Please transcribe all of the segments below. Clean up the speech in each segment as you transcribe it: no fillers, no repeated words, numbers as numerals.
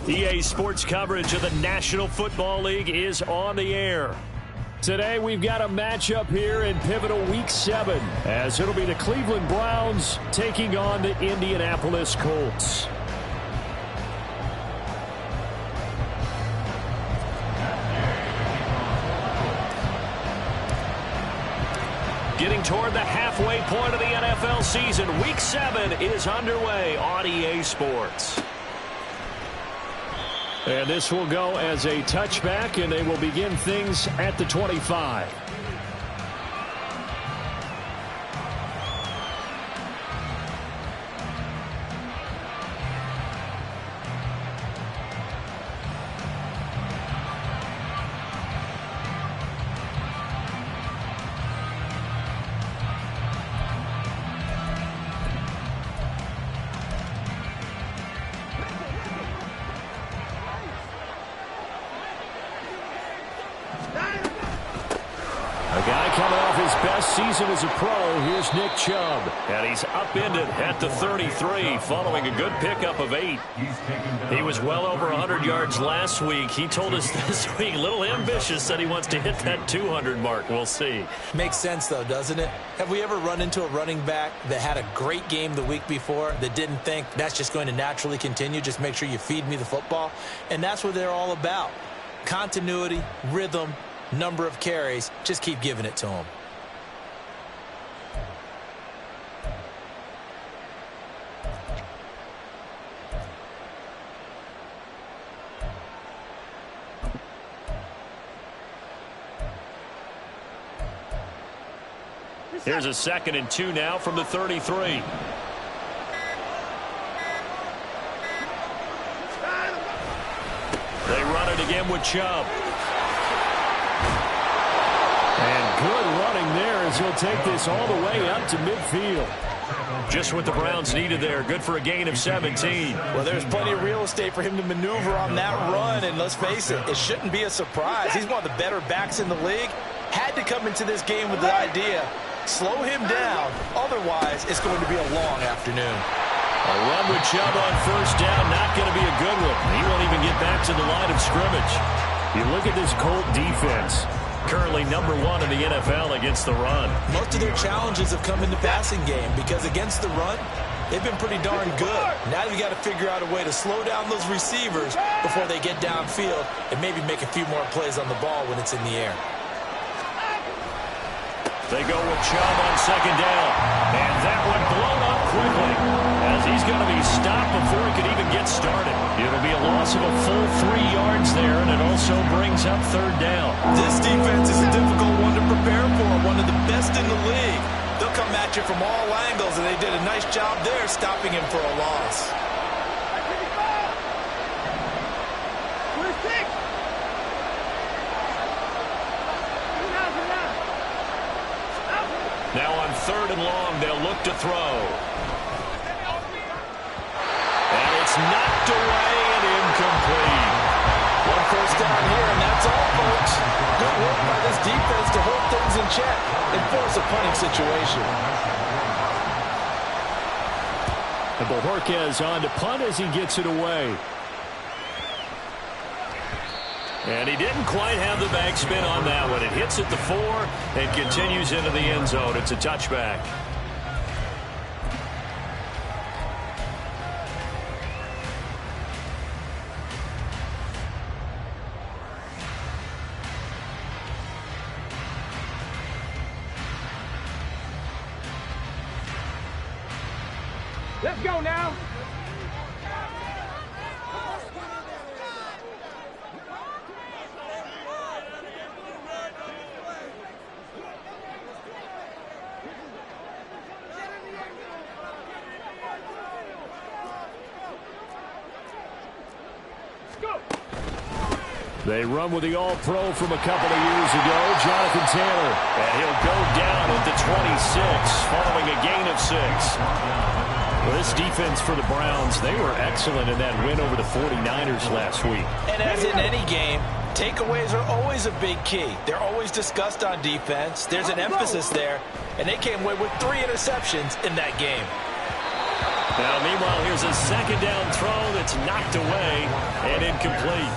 EA Sports coverage of the National Football League is on the air. Today we've got a matchup here in pivotal Week 7 as it'll be the Cleveland Browns taking on the Indianapolis Colts. Getting toward the halfway point of the NFL season, Week 7 is underway on EA Sports. And this will go as a touchback, and they will begin things at the 25. A guy coming off his best season as a pro, here's Nick Chubb. And he's upended at the 33 following a good pickup of 8. He was well over 100 yards last week. He told us this week, a little ambitious, said he wants to hit that 200 mark. We'll see. Makes sense, though, doesn't it? Have we ever run into a running back that had a great game the week before that didn't think that's just going to naturally continue? Just make sure you feed me the football. And that's what they're all about. Continuity, rhythm, number of carries, just keep giving it to him. Here's a 2nd and 2 now from the 33. They run it again with Chubb. And good running there as he'll take this all the way up to midfield. Just what the Browns needed there. Good for a gain of 17. Well, there's plenty of real estate for him to maneuver on that run. And let's face it, it shouldn't be a surprise. He's one of the better backs in the league. Had to come into this game with the idea, slow him down. Otherwise, it's going to be a long afternoon. A run with Chubb on first down, not going to be a good one. He won't even get back to the line of scrimmage. You look at this Colt defense. Currently number 1 in the NFL against the run. Most of their challenges have come in the passing game because against the run, they've been pretty darn good. Now you've got to figure out a way to slow down those receivers before they get downfield and maybe make a few more plays on the ball when it's in the air. They go with Chubb on 2nd down. And that one blown up quickly as he's going to be stopped before he could even get started. It'll be a loss of a full 3 yards there, and it also brings up 3rd down. This defense is a difficult one to prepare for, one of the best in the league. They'll come at you from all angles, and they did a nice job there stopping him for a loss. Now on 3rd and long, they'll look to throw. And it's knocked away and incomplete. One first down here, and that's all, folks. Good work by this defense to hold things in check and force a punting situation. And Bojorquez on to punt as he gets it away. And he didn't quite have the backspin on that one. It hits at the 4 and continues into the end zone. It's a touchback. Let's go now. They run with the All-Pro from a couple of years ago, Jonathan Taylor. And he'll go down at the 26 following a gain of 6. Well, this defense for the Browns, they were excellent in that win over the 49ers last week. And as in any game, takeaways are always a big key. They're always discussed on defense. There's an emphasis there, and they came away with 3 interceptions in that game. Now, meanwhile, here's a second down throw that's knocked away and incomplete.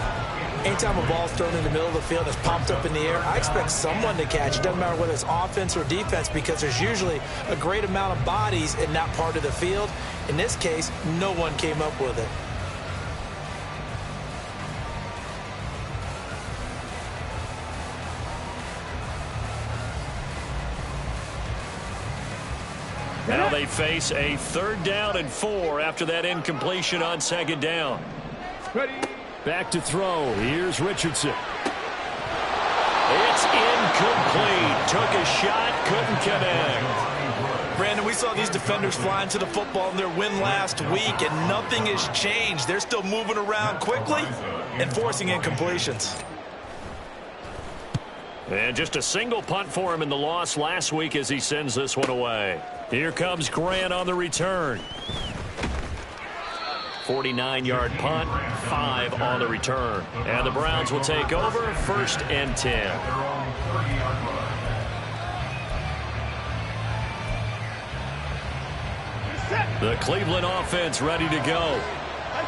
Anytime a ball's thrown in the middle of the field and it's popped up in the air, I expect someone to catch. It doesn't matter whether it's offense or defense because there's usually a great amount of bodies in that part of the field. In this case, no one came up with it. Now they face a 3rd down and 4 after that incompletion on 2nd down. Ready. Back to throw. Here's Richardson. It's incomplete. Took a shot, couldn't connect. Brandon, we saw these defenders flying to the football in their win last week, and nothing has changed. They're still moving around quickly and forcing incompletions. And just a single punt for him in the loss last week as he sends this one away. Here comes Grant on the return. 49-yard punt, 5 on the return. And the Browns will take over, 1st and 10. The Cleveland offense ready to go.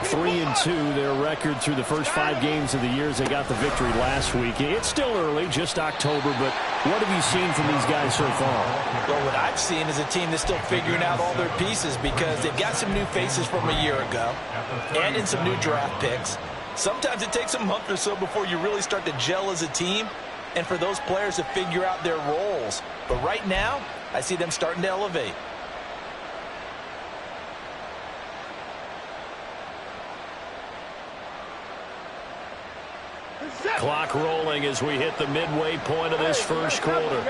3-2 their record through the first 5 games of the year as they got the victory last week. It's still early, just October, but what have you seen from these guys so far? Well, what I've seen is a team that's still figuring out all their pieces because they've got some new faces from a year ago and in some new draft picks. Sometimes it takes a month or so before you really start to gel as a team and for those players to figure out their roles. But right now, I see them starting to elevate. Clock rolling as we hit the midway point of this first quarter.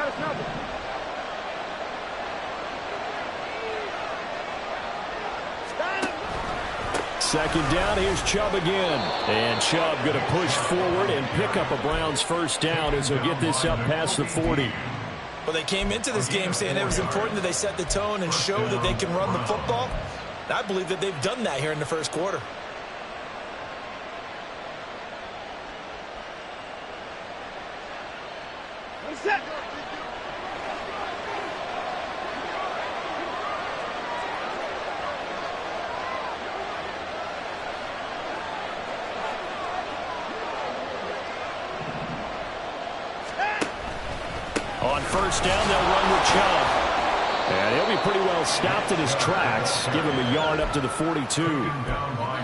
Second down, here's Chubb again. And Chubb going to push forward and pick up a Browns 1st down as he'll get this up past the 40. Well, they came into this game saying it was important that they set the tone and show that they can run the football. And I believe that they've done that here in the first quarter. On 1st down, they'll run with Chubb. And he'll be pretty well stopped in his tracks. Give him a yard up to the 42.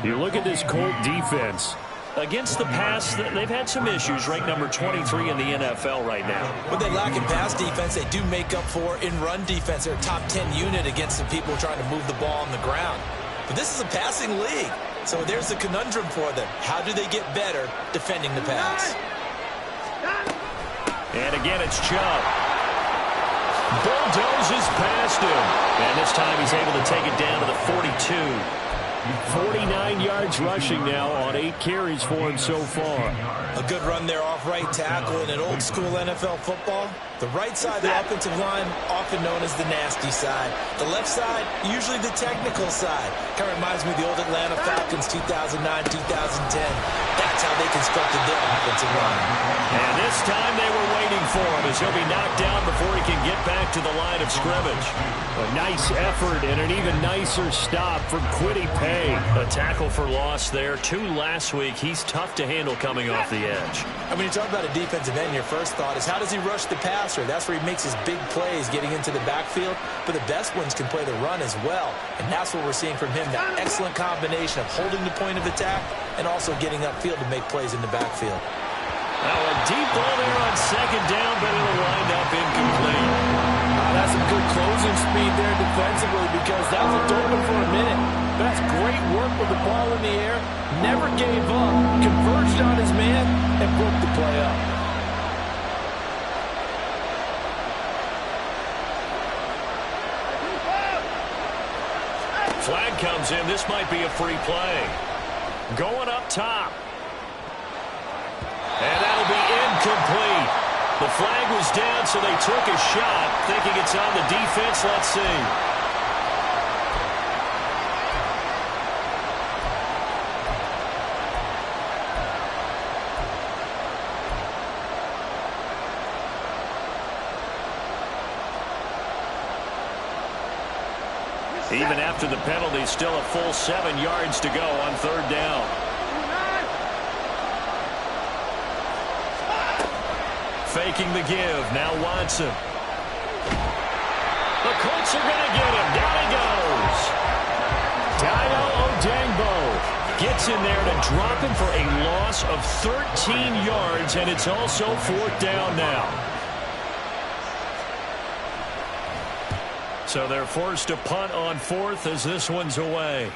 You look at this Colt defense. Against the pass, they've had some issues. Ranked number 23 in the NFL right now. What they lack in pass defense, they do make up for in run defense. They're a top 10 unit against the people trying to move the ball on the ground. But this is a passing league. So there's the conundrum for them. How do they get better defending the pass? And again, it's Chubb. Bulldozes past him. And this time he's able to take it down to the 42. 49 yards rushing now on 8 carries for him so far. A good run there off right tackle in an old school NFL football. The right side of the offensive line, often known as the nasty side. The left side, usually the technical side. Kind of reminds me of the old Atlanta Falcons 2009, 2010. That's how they constructed their offensive line. And this time they were waiting for him as he'll be knocked down before he can get back to the line of scrimmage. A nice effort and an even nicer stop from Kwity Paye. A tackle for loss there. 2 last week. He's tough to handle coming off the edge. I mean, you talk about a defensive end, your first thought is how does he rush the passer? That's where he makes his big plays getting into the backfield. But the best ones can play the run as well. And that's what we're seeing from him, that excellent combination of holding the point of attack and also getting upfield to make plays in the backfield. Now a deep ball there on 2nd down, but it'll wind up incomplete. That's some good closing speed there defensively because that looked open for a minute. That's great work with the ball in the air. Never gave up, converged on his man, and broke the play up. Flag comes in. This might be a free play. Going up top. And that'll be incomplete. The flag was down, so they took a shot, thinking it's on the defense. Let's see. Even after the penalty, still a full 7 yards to go on third down. Faking the give. Now Watson. The Colts are going to get him. Down he goes. Dino Odangbo gets in there to drop him for a loss of 13 yards, and it's also fourth down now. So they're forced to punt on fourth as this one's away.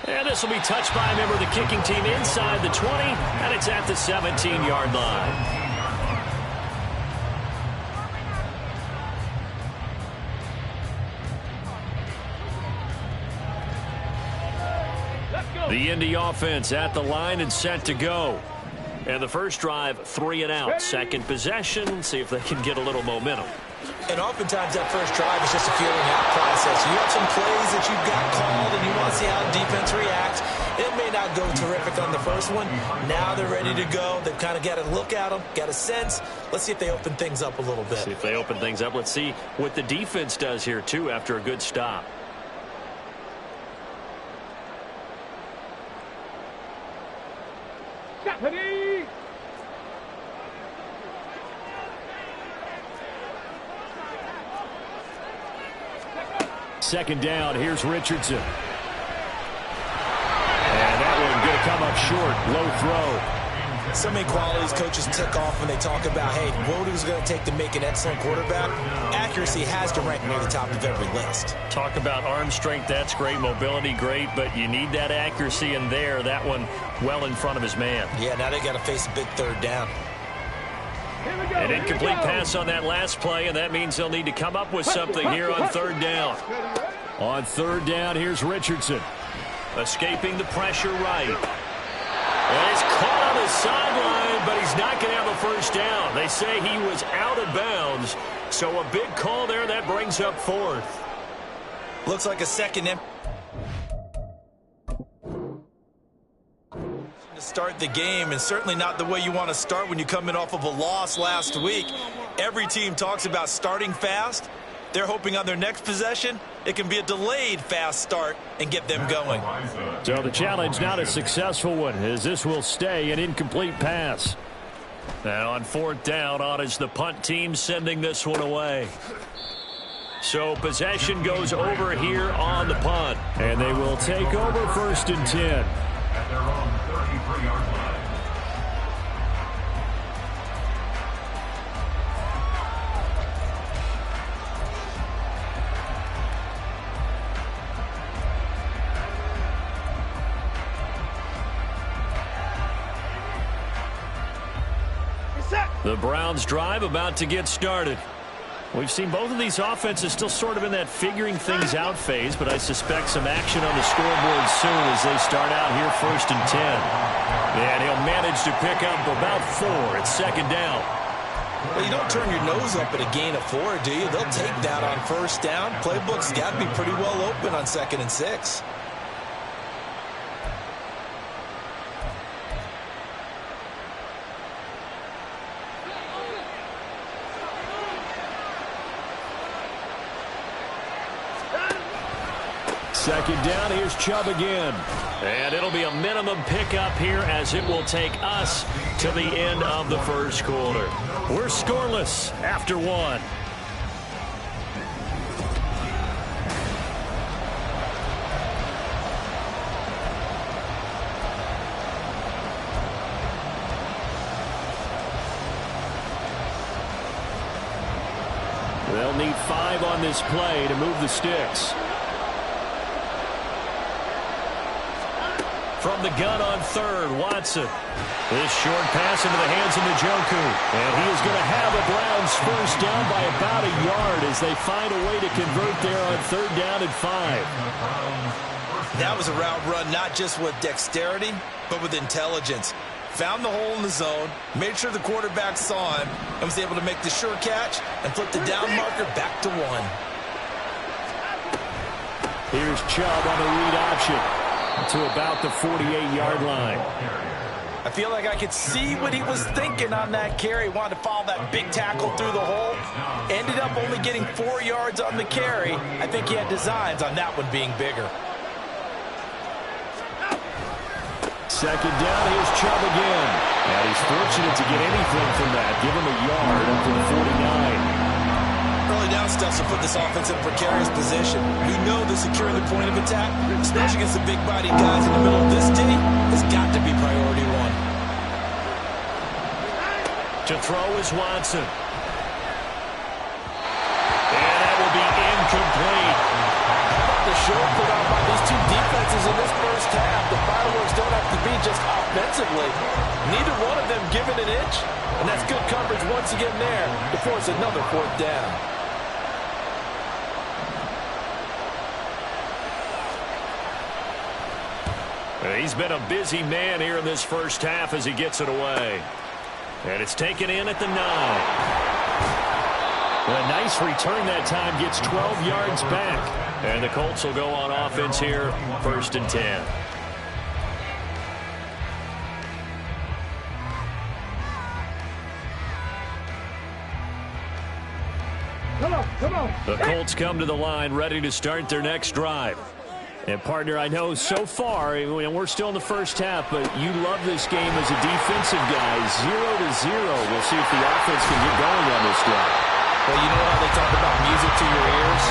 And this will be touched by a member of the kicking team inside the 20, and it's at the 17-yard line. The Indy offense at the line and set to go. And the first drive, 3 and out. Second possession, see if they can get a little momentum. And oftentimes that first drive is just a feeling out process. You have some plays that you've got called and you want to see how the defense reacts. It may not go terrific on the first one. Now they're ready to go. They've kind of got a look at them, got a sense. Let's see if they open things up a little bit. See if they open things up. Let's see what the defense does here, too, after a good stop. Second down, here's Richardson. And that one going to come up short, low throw. So many qualities coaches tick off when they talk about, hey, what is it going to take to make an excellent quarterback? Accuracy has to rank near the top of every list. Talk about arm strength, that's great. Mobility, great, but you need that accuracy in there. That one well in front of his man. Yeah, now they got to face a big third down. An incomplete pass on that last play, and that means they'll need to come up with something here on third down. On third down, here's Richardson. Escaping the pressure right. And it's caught on the sideline, but he's not going to have a first down. They say he was out of bounds, so a big call there. That brings up fourth. Looks like a second to start the game, and certainly not the way you want to start when you're coming off of a loss last week. Every team talks about starting fast. They're hoping on their next possession it can be a delayed fast start and get them going. So the challenge not a successful one, as this will stay an incomplete pass. Now on fourth down, on is the punt team sending this one away. So possession goes over here on the punt, and they will take over first and 10. At their own 33-yard line. The Browns drive about to get started. We've seen both of these offenses still sort of in that figuring things out phase, but I suspect some action on the scoreboard soon as they start out here first and 10. And he'll manage to pick up about 4. It's second down. Well, you don't turn your nose up at a gain of 4, do you? They'll take that on first down. Playbook's got to be pretty well open on 2nd and 6. Second down, here's Chubb again. And it'll be a minimum pickup here as it will take us to the end of the first quarter. We're scoreless after 1. They'll need 5 on this play to move the sticks. From the gun on third, Watson. This short pass into the hands of Njoku. And he is going to have a Browns first down by about a yard as they find a way to convert there on third down and 5. That was a route run not just with dexterity, but with intelligence. Found the hole in the zone, made sure the quarterback saw him, and was able to make the sure catch and flip the down marker back to 1. Here's Chubb on the read option to about the 48-yard line. I feel like I could see what he was thinking on that carry. Wanted to follow that big tackle through the hole. Ended up only getting 4 yards on the carry. I think he had designs on that one being bigger. Second down, here's Chubb again. And he's fortunate to get anything from that. Give him a yard up to the 49. Early down stuff will put this offense in a precarious position. We know that securing the point of attack, especially against the big-bodied guys in the middle of this D, has got to be priority one. To throw is Watson. And that will be incomplete. How about the show put on by these two defenses in this first half? The fireworks don't have to be just offensively. Neither one of them given an inch, and that's good coverage once again there to force another 4th down. He's been a busy man here in this first half as he gets it away. And it's taken in at the 9. A nice return that time, gets 12 yards back. And the Colts will go on offense here, 1st and 10. Come on. The Colts come to the line, ready to start their next drive. And, partner, I know so far, and we're still in the first half, but you love this game as a defensive guy. 0-0. We'll see if the offense can get going on this drive. Well, you know how they talk about music to your ears?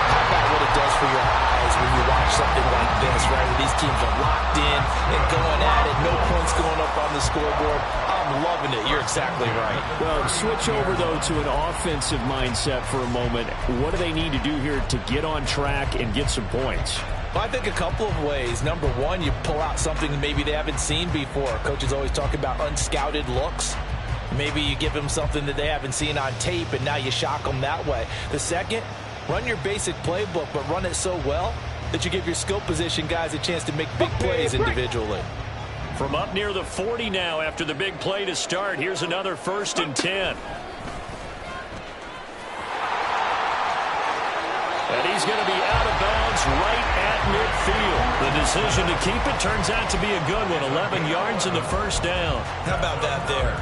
How about what it does for your eyes when you watch something like this, right? Where these teams are locked in and going at it, no points going up on the scoreboard. I'm loving it. You're exactly right. Well, switch over, though, to an offensive mindset for a moment. What do they need to do here to get on track and get some points? Well, I think a couple of ways. Number one, you pull out something maybe they haven't seen before. Coaches always talk about unscouted looks. Maybe you give them something that they haven't seen on tape, and now you shock them that way. The second, run your basic playbook, but run it so well that you give your skill position guys a chance to make big plays individually. From up near the 40 now after the big play to start, here's another 1st and 10. And he's going to be out of bounds right at midfield. The decision to keep it turns out to be a good one. 11 yards in the first down. How about that there?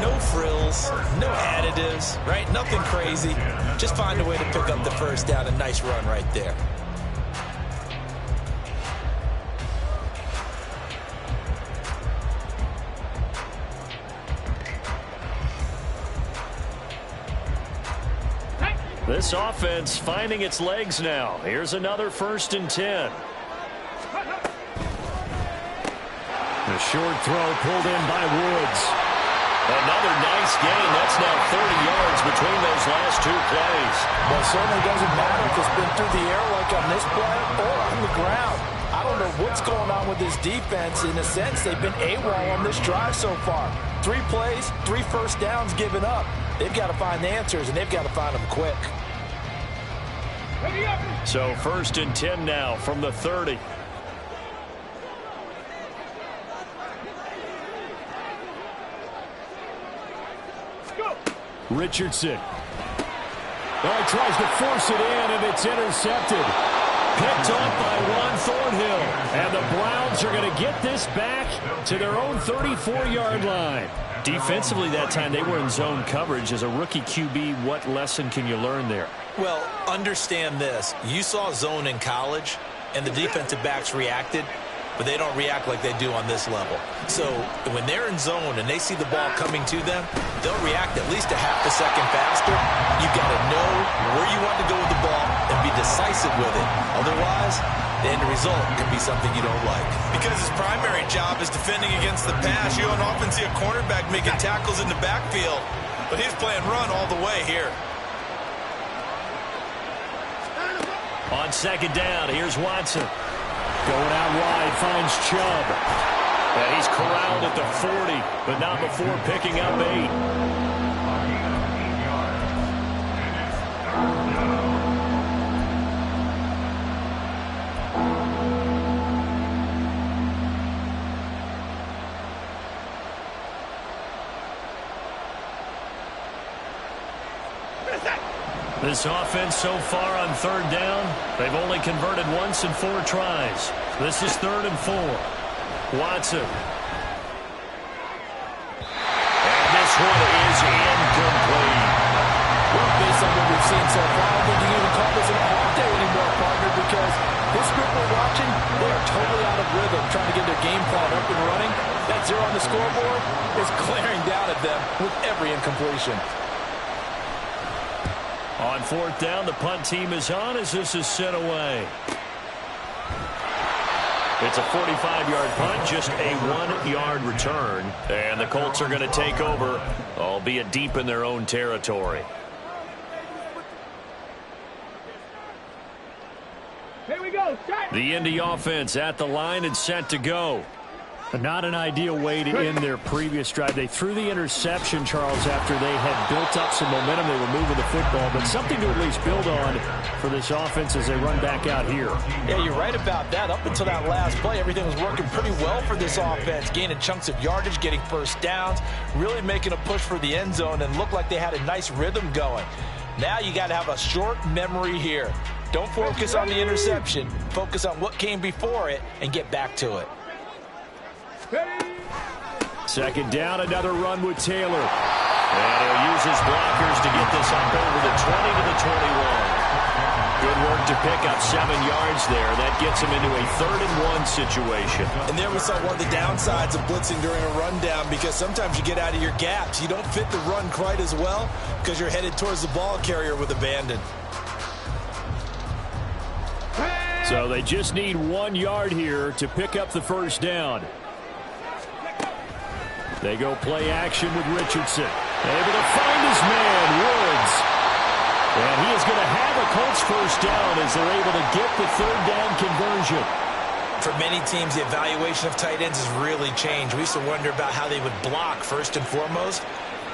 No frills, no additives, right? Nothing crazy. Just find a way to pick up the first down. A nice run right there. This offense finding its legs now. Here's another 1st and 10. The short throw pulled in by Woods. Another nice gain. That's now 30 yards between those last 2 plays. Well, it certainly doesn't matter if it's been through the air like on this play or on the ground. I don't know what's going on with this defense. In a sense, they've been AWOL on this drive so far. 3 plays, 3 first downs given up. They've got to find the answers, and they've got to find them quick. So 1st and 10 now from the 30. Richardson. Oh, he tries to force it in, and it's intercepted. Picked off by Juan Thornhill. And the Browns are going to get this back to their own 34-yard line. Defensively that time, they were in zone coverage. As a rookie QB, what lesson can you learn there? Well, understand this. You saw zone in college, and the defensive backs reacted, but they don't react like they do on this level. So when they're in zone and they see the ball coming to them, they'll react at least a half a second faster. You've got to know where you want to go with the ball and be decisive with it. Otherwise, the end result can be something you don't like. Because his primary job is defending against the pass. You don't often see a cornerback making tackles in the backfield, but he's playing run all the way here. On 2nd down, here's Watson. Going out wide, finds Chubb. And he's corralled at the 40, but not before picking up 8. This offense so far on 3rd down, they've only converted once in 4 tries. This is 3rd and 4. Watson. one is incomplete. Well, based on what we've seen so far, I don't think you can even call this an off day anymore, partner, because this group we're watching, they are totally out of rhythm, trying to get their game plan up and running. That 0 on the scoreboard is glaring down at them with every incompletion. On fourth down, the punt team is on as this is sent away. It's a 45-yard punt, just a 1-yard return. And the Colts are going to take over, albeit deep in their own territory. Here we go. Set. The Indy offense at the line and set to go. Not an ideal way to end their previous drive. They threw the interception, Charles, after they had built up some momentum. They were moving the football, but something to at least build on for this offense as they run back out here. Yeah, you're right about that. Up until that last play, everything was working pretty well for this offense, gaining chunks of yardage, getting first downs, really making a push for the end zone, and looked like they had a nice rhythm going. Now you got to have a short memory here. Don't focus on the interception. Focus on what came before it and get back to it. Second down, another run with Taylor. And he'll use his blockers to get this up over the 20 to the 21. Good work to pick up 7 yards there. That gets him into a 3rd-and-1 situation. And there we saw one of the downsides of blitzing during a rundown, because sometimes you get out of your gaps. You don't fit the run quite as well because you're headed towards the ball carrier with abandon. So they just need 1 yard here to pick up the first down. They go play action with Richardson. Able to find his man, Woods. And he is going to have a Colts first down as they're able to get the 3rd down conversion. For many teams, the evaluation of tight ends has really changed. We used to wonder about how they would block first and foremost.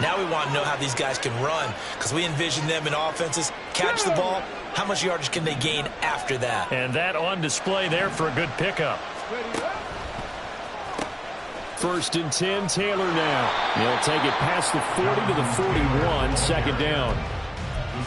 Now we want to know how these guys can run, because we envision them in offenses. Catch the ball. How much yardage can they gain after that? And that on display there for a good pickup. 1st and 10, Taylor now. He'll take it past the 40 to the 41, 2nd down.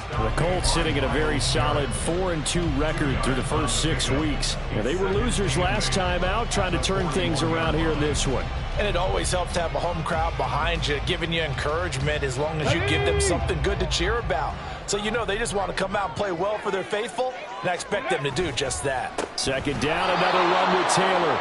The Colts sitting at a very solid 4-2 record through the first 6 weeks. They were losers last time out, trying to turn things around here in this one. And it always helps to have a home crowd behind you, giving you encouragement as long as you give them something good to cheer about. So you know they just want to come out and play well for their faithful, and I expect them to do just that. 2nd down, another run with Taylor.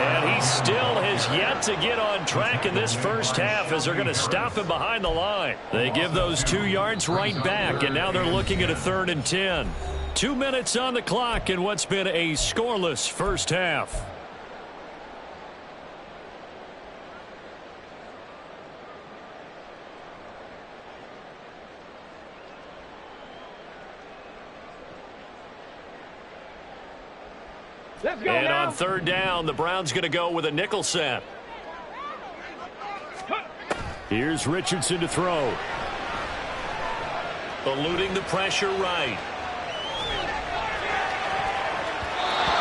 And he still has yet to get on track in this first half as they're going to stop him behind the line. They give those 2 yards right back, and now they're looking at a 3rd and 10. 2 minutes on the clock in what's been a scoreless first half. Let's go and now. on 3rd down, the Browns going to go with a nickel set. Here's Richardson to throw. Eluding the pressure right.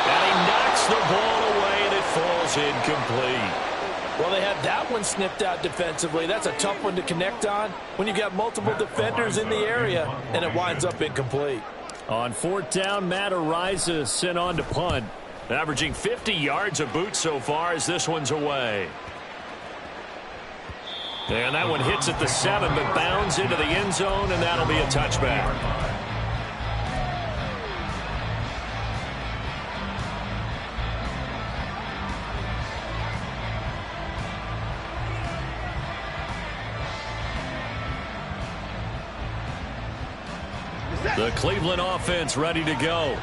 And he knocks the ball away, and it falls incomplete. Well, they had that one snipped out defensively. That's a tough one to connect on when you've got multiple defenders in the area, and it winds up incomplete. On 4th down, Matt Ariza sent on to punt. Averaging 50 yards a boot so far as this one's away. And that one hits at the 7, but bounds into the end zone, and that'll be a touchback. The Cleveland offense ready to go.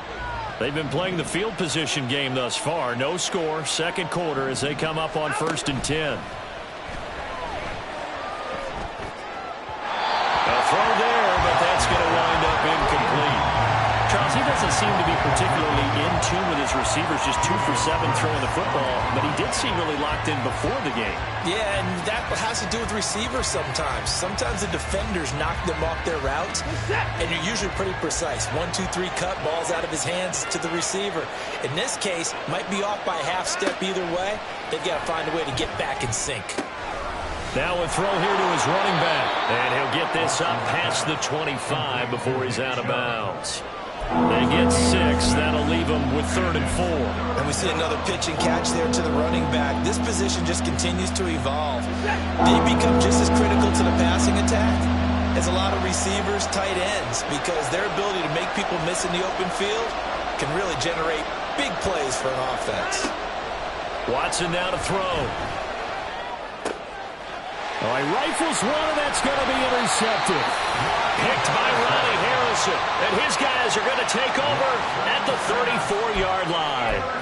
They've been playing the field position game thus far. No score, 2nd quarter as they come up on 1st and 10. A throw there, but that's going to wind up incomplete. Charles, he doesn't seem to be particularly in tune with his receivers, just 2 for 7 throwing the football, but he did seem really locked in before the game. Yeah, and that has to do with receivers sometimes. Sometimes the defenders knock them off their routes, and you're usually pretty precise. 1, 2, 3 cut, balls out of his hands to the receiver. In this case, might be off by a half step either way. They've got to find a way to get back in sync. Now a throw here to his running back, and he'll get this up past the 25 before he's out of bounds. They get 6. That'll leave them with 3rd and 4. And we see another pitch and catch there to the running back. This position just continues to evolve. They become just as critical to the passing attack as a lot of receivers, tight ends, because their ability to make people miss in the open field can really generate big plays for an offense. Watson now to throw. Oh, he rifles one, and that's going to be intercepted. Picked by Ronnie Harrison. And his guys are going to take over at the 34-yard line.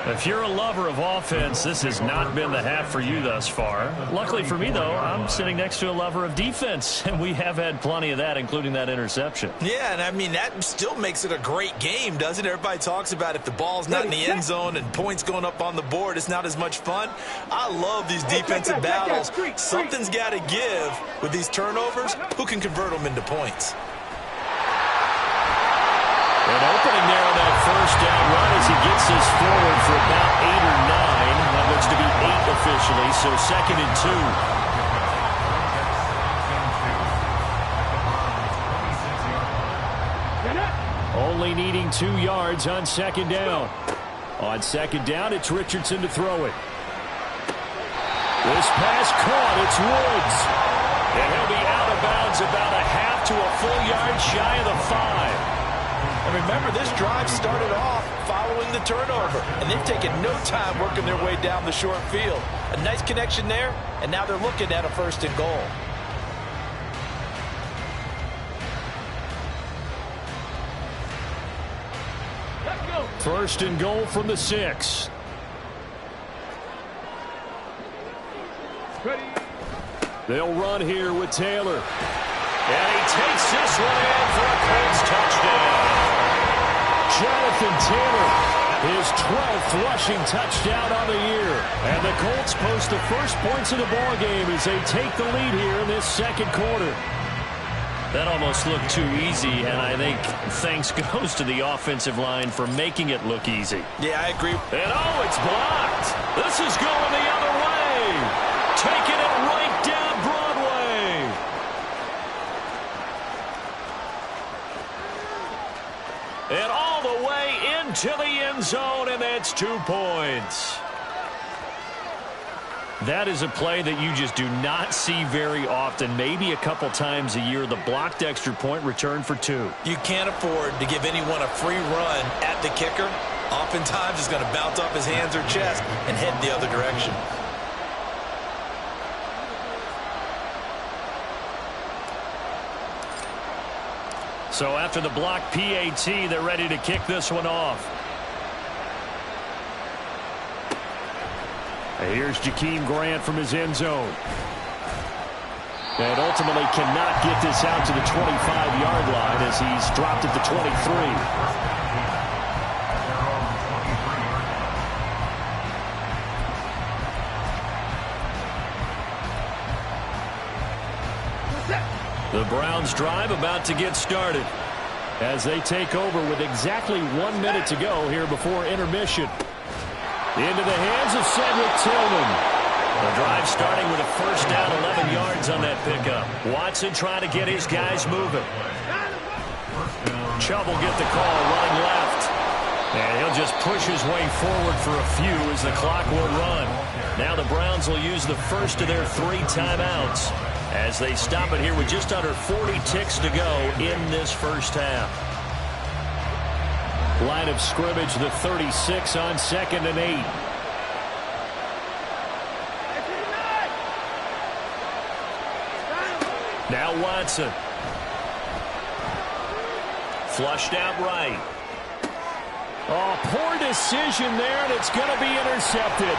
If you're a lover of offense, this has not been the half for you thus far. Luckily for me, though, I'm sitting next to a lover of defense, and we have had plenty of that, including that interception. Yeah, and I mean, that still makes it a great game, doesn't it? Everybody talks about if the ball's not in the end zone and points going up on the board, it's not as much fun. I love these defensive battles. Something's got to give with these turnovers. Who can convert them into points? An opening there on that first down run as he gets this forward for about 8 or 9. That looks to be 8 officially, so 2nd and 2. Only needing 2 yards on 2nd down. On 2nd down, it's Richardson to throw it. This pass caught. It's Woods. And he'll be out of bounds about a half to a full yard shy of the 5. And remember, this drive started off following the turnover, and they've taken no time working their way down the short field. A nice connection there, and now they're looking at a 1st and goal. Let's go. 1st and goal from the 6. Ready. They'll run here with Taylor. And he takes this one in for a Colts touchdown. Jonathan Taylor, his 12th rushing touchdown on the year. And the Colts post the first points of the ball game as they take the lead here in this 2nd quarter. That almost looked too easy, and I think thanks goes to the offensive line for making it look easy. Yeah, I agree. And oh, it's blocked. This is going the other way. Taking it right down Broadway. And all the way into the end zone, and that's 2 points. That is a play that you just do not see very often. Maybe a couple times a year, the blocked extra point return for 2. You can't afford to give anyone a free run at the kicker. Oftentimes, he's going to bounce off his hands or chest and head the other direction. So after the blocked PAT, they're ready to kick this one off. And here's Jakeem Grant from his end zone. And ultimately cannot get this out to the 25-yard line as he's dropped at the 23. The Browns drive about to get started as they take over with exactly 1 minute to go here before intermission. Into the hands of Cedric Tillman. The drive starting with a 1st down, 11 yards on that pickup. Watson trying to get his guys moving. Chubb will get the call running left. And he'll just push his way forward for a few as the clock will run. Now the Browns will use the first of their 3 timeouts as they stop it here with just under 40 ticks to go in this first half. Line of scrimmage, the 36 on 2nd and 8. Now Watson. Flushed out right. Oh, poor decision there, and it's going to be intercepted.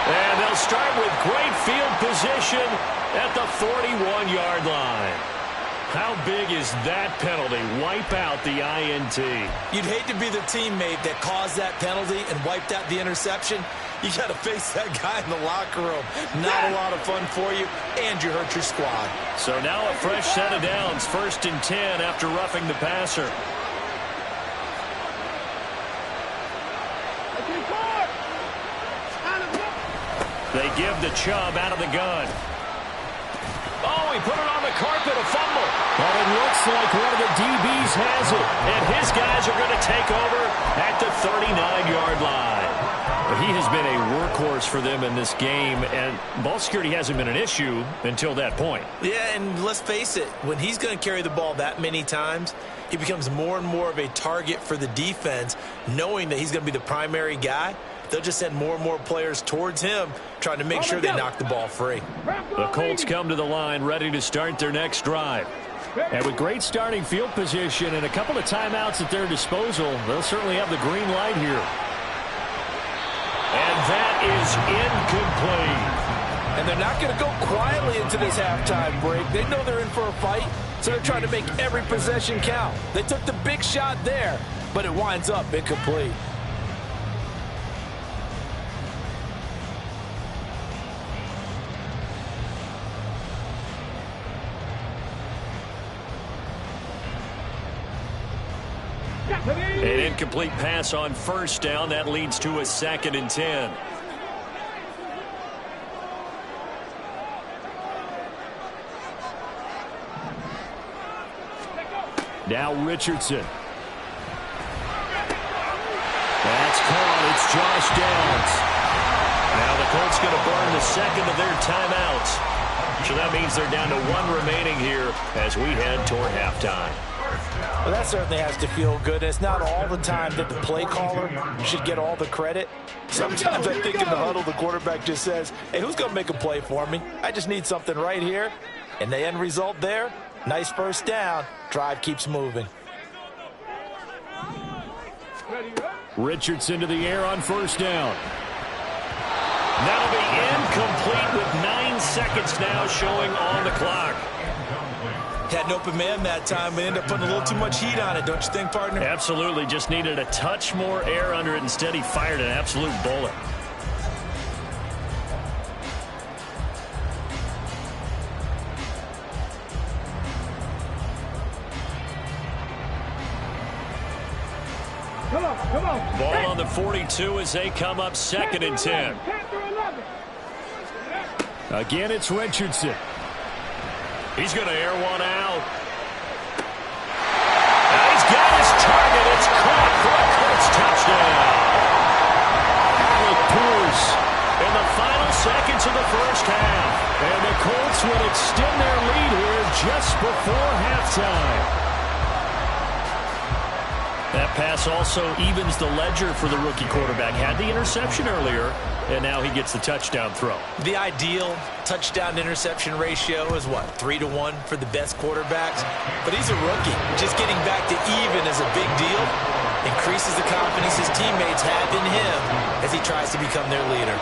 And they'll start with great field position at the 41-yard line. How big is that penalty? Wipe out the INT. You'd hate to be the teammate that caused that penalty and wiped out the interception. You got to face that guy in the locker room. Not a lot of fun for you, and you hurt your squad. So now a fresh set of downs. 1st and 10 after roughing the passer. They give the Chubb out of the gun. Oh, he put it on the carpet, a fumble. But it looks like one of the DBs has it. And his guys are going to take over at the 39-yard line. He has been a workhorse for them in this game, and ball security hasn't been an issue until that point. Yeah, and let's face it, when he's going to carry the ball that many times, he becomes more and more of a target for the defense, knowing that he's going to be the primary guy. They'll just send more and more players towards him, trying to make sure they knock the ball free. The Colts come to the line, ready to start their next drive. And with great starting field position and a couple of timeouts at their disposal, they'll certainly have the green light here. And that is incomplete. And they're not going to go quietly into this halftime break. They know they're in for a fight, so they're trying to make every possession count. They took the big shot there, but it winds up incomplete. An incomplete pass on first down. That leads to a 2nd and 10. Now Richardson. That's caught. It's Josh Downs. Now the Colts going to burn the second of their timeouts. So that means they're down to 1 remaining here as we head toward halftime. Well, that certainly has to feel good. It's not all the time that the play caller should get all the credit. Sometimes I think in the huddle, the quarterback just says, hey, who's going to make a play for me? I just need something right here. And the end result there, nice first down. Drive keeps moving. Richardson to the air on first down. That'll be incomplete with 9 seconds now showing on the clock. Had an open man that time, but ended up putting a little too much heat on it, don't you think, partner? Absolutely. Just needed a touch more air under it. Instead, he fired an absolute bullet. Come on. Ball on the 42 as they come up 2nd and 10. Again, it's Richardson. He's going to air one out. Now he's got his target. It's caught for a Colts touchdown. Alec Pierce In the final seconds of the first half. And the Colts will extend their lead here just before halftime. That pass also evens the ledger for the rookie quarterback. Had the interception earlier, and now he gets the touchdown throw. The ideal touchdown-interception ratio is, what, 3-to-1 for the best quarterbacks? But he's a rookie. Just getting back to even is a big deal. Increases the confidence his teammates have in him as he tries to become their leader.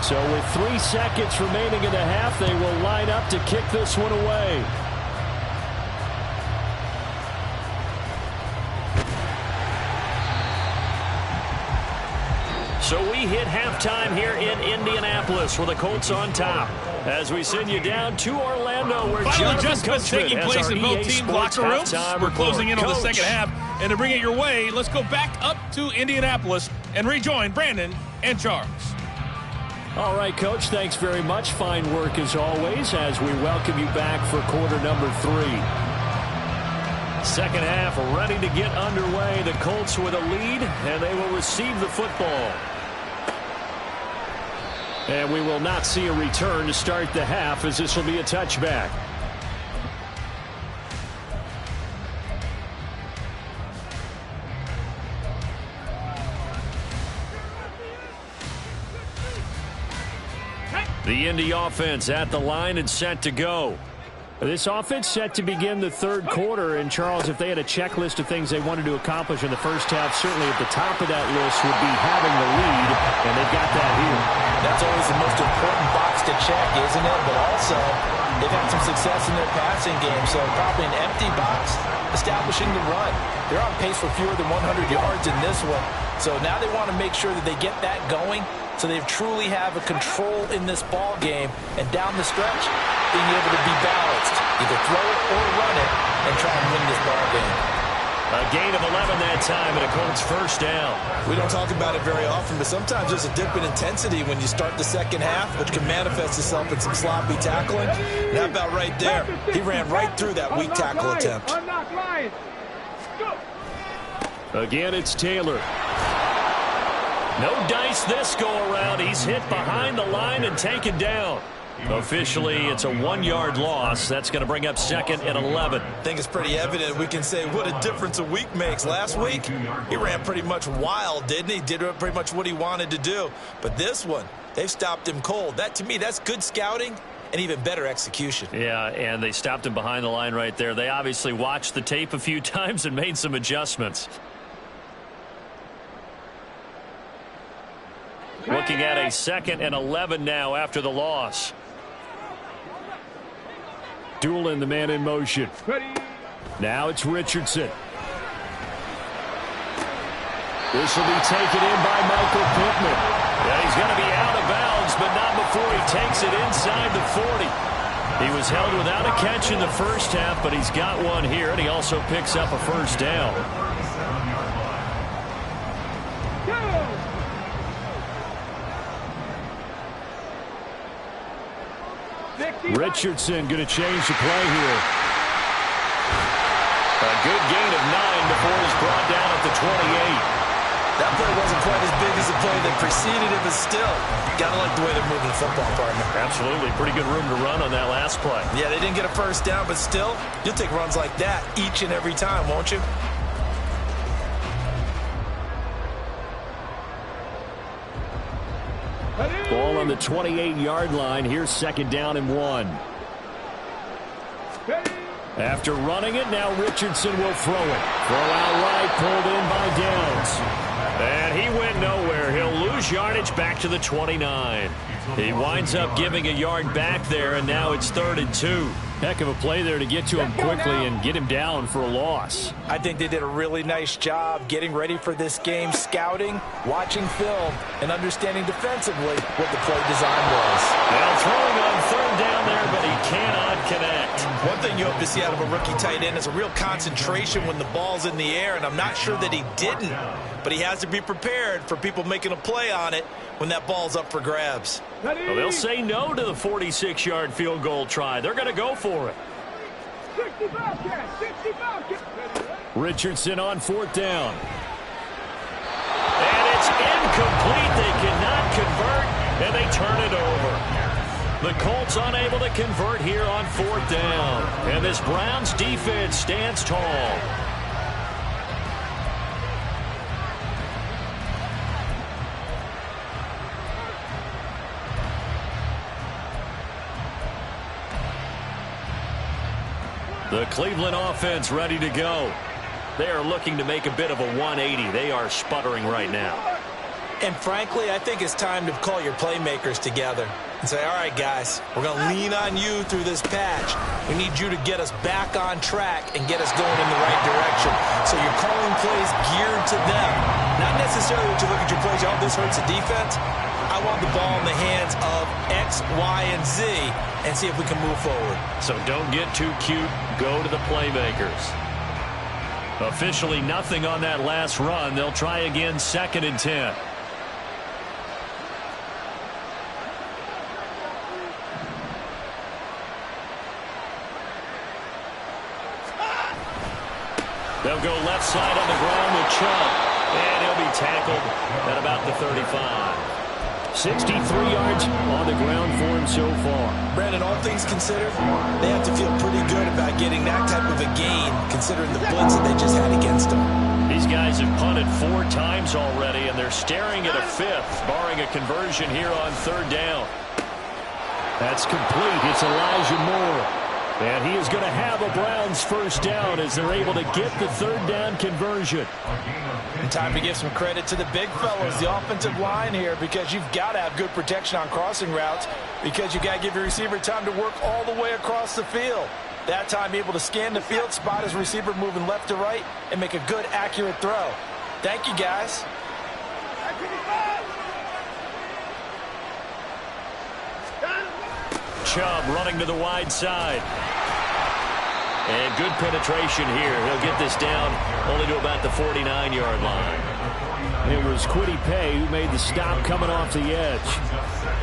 So with 3 seconds remaining in the half, they will line up to kick this one away. So we hit halftime here in Indianapolis with the Colts on top. As we send you down to Orlando, where final Jonathan adjustments Coachman taking place in both teams' locker rooms. We're closing in on the second half. And to bring it your way, let's go back up to Indianapolis and rejoin Brandon and Charles. All right, Coach, thanks very much. Fine work as always as we welcome you back for quarter number 3. Second half ready to get underway. The Colts with a lead, and they will receive the football. And we will not see a return to start the half, as this will be a touchback. The Indy offense at the line and set to go. This offense set to begin the third quarter. And, Charles, if they had a checklist of things they wanted to accomplish in the first half, certainly at the top of that list would be having the lead, and they've got that here. That's always the most important box to check, isn't it? But also, they've had some success in their passing game, so probably an empty box establishing the run. They're on pace for fewer than 100 yards in this one. So now they want to make sure that they get that going so they truly have a control in this ball game. And down the stretch, being able to be balanced, either throw it or run it, and try and win this ball game. A gain of 11 that time and a Colts first down. We don't talk about it very often, but sometimes there's a dip in intensity when you start the second half, which can manifest itself in some sloppy tackling. And how about right there? He ran right through that weak tackle attempt. Again, it's Taylor. No dice this go-around. He's hit behind the line and taken down. Officially, it's a 1-yard loss. That's going to bring up 2nd and 11. I think it's pretty evident. We can say what a difference a week makes. Last week, he ran pretty much wild, didn't he? Did pretty much what he wanted to do. But this one, they've stopped him cold. That, to me, that's good scouting and even better execution. Yeah, and they stopped him behind the line right there. They obviously watched the tape a few times and made some adjustments. Looking at a 2nd and 11 now after the loss. Doolin, the man in motion. Now it's Richardson. This will be taken in by Michael Pittman. Yeah, he's going to be out of bounds, but not before he takes it inside the 40. He was held without a catch in the first half, but he's got one here, and he also picks up a first down. Richardson going to change the play here. A good gain of 9 before he's brought down at the 28. That play wasn't quite as big as the play that preceded it, but still, gotta like the way they're moving the football, partner. Absolutely. Pretty good room to run on that last play. Yeah, they didn't get a first down, but still, you'll take runs like that each and every time, won't you? Ball on the 28-yard line. Here's 2nd down and 1. After running it, now Richardson will throw it. Throw out right, pulled in by Downs. And he went nowhere. He'll lose yardage back to the 29. He winds up giving a yard back there, and now it's 3rd and 2. Heck of a play there to get to him quickly and get him down for a loss. I think they did a really nice job getting ready for this game, scouting, watching film, and understanding defensively what the play design was. Now throwing on 3rd down there, but he cannot connect. One thing you hope to see out of a rookie tight end is a real concentration when the ball's in the air, and I'm not sure that he didn't, but he has to be prepared for people making a play on it when that ball's up for grabs. Well, they'll say no to the 46-yard field goal try. They're going to go for it. Richardson on 4th down. And it's incomplete. They cannot convert, and they turn it over. The Colts unable to convert here on 4th down. And this Browns defense stands tall. The Cleveland offense ready to go. They are looking to make a bit of a 180. They are sputtering right now. And frankly, I think it's time to call your playmakers together and say, all right, guys, we're going to lean on you through this patch. We need you to get us back on track and get us going in the right direction. So you're calling plays geared to them. Not necessarily to look at your plays, oh, this hurts the defense. I want the ball in the hands of X, Y, and Z and see if we can move forward. So don't get too cute. Go to the playmakers. Officially nothing on that last run. They'll try again 2nd and 10. They'll go left side on the ground with Chubb. And he'll be tackled at about the 35. 63 yards on the ground for him so far. Brandon, all things considered, they have to feel pretty good about getting that type of a gain, considering the blitz that they just had against them. These guys have punted 4 times already, and they're staring at a 5th, barring a conversion here on 3rd down. That's complete. It's Elijah Moore. And he is going to have a Browns first down as they're able to get the 3rd down conversion. And time to give some credit to the big fellows, the offensive line here, because you've got to have good protection on crossing routes, because you've got to give your receiver time to work all the way across the field. That time able to scan the field, spot his receiver moving left to right, and make a good, accurate throw. Thank you, guys. Chubb running to the wide side. And good penetration here. He'll get this down only to about the 49-yard line. It was Kwity Paye who made the stop coming off the edge.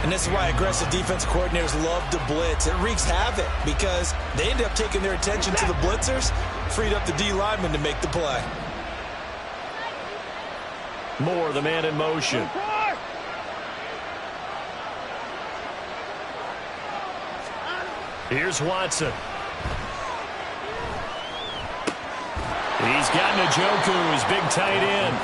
And this is why aggressive defensive coordinators love to blitz. It wreaks havoc because they end up taking their attention to the blitzers, freed up the D lineman to make the play. Moore, the man in motion. Here's Watson. He's got Njoku, his big tight end.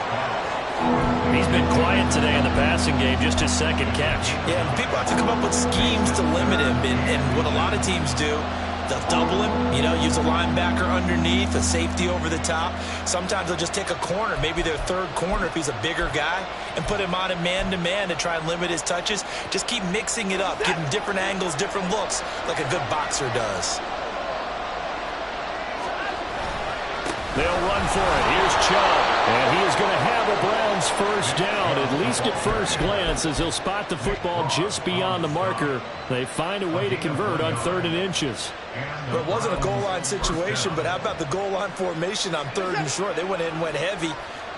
He's been quiet today in the passing game, just his second catch. Yeah, and people have to come up with schemes to limit him. And what a lot of teams do, they'll double him, use a linebacker underneath, a safety over the top. Sometimes they'll just take a corner, maybe their third corner if he's a bigger guy, and put him on a man-to-man to try and limit his touches. Just keep mixing it up, give him different angles, different looks, like a good boxer does. They'll run for it. Here's Chubb. And he is going to have a Browns first down, at least at first glance, as he'll spot the football just beyond the marker. They find a way to convert on 3rd and inches. Well, it wasn't a goal line situation, but how about the goal line formation on 3rd and short? They went in and went heavy.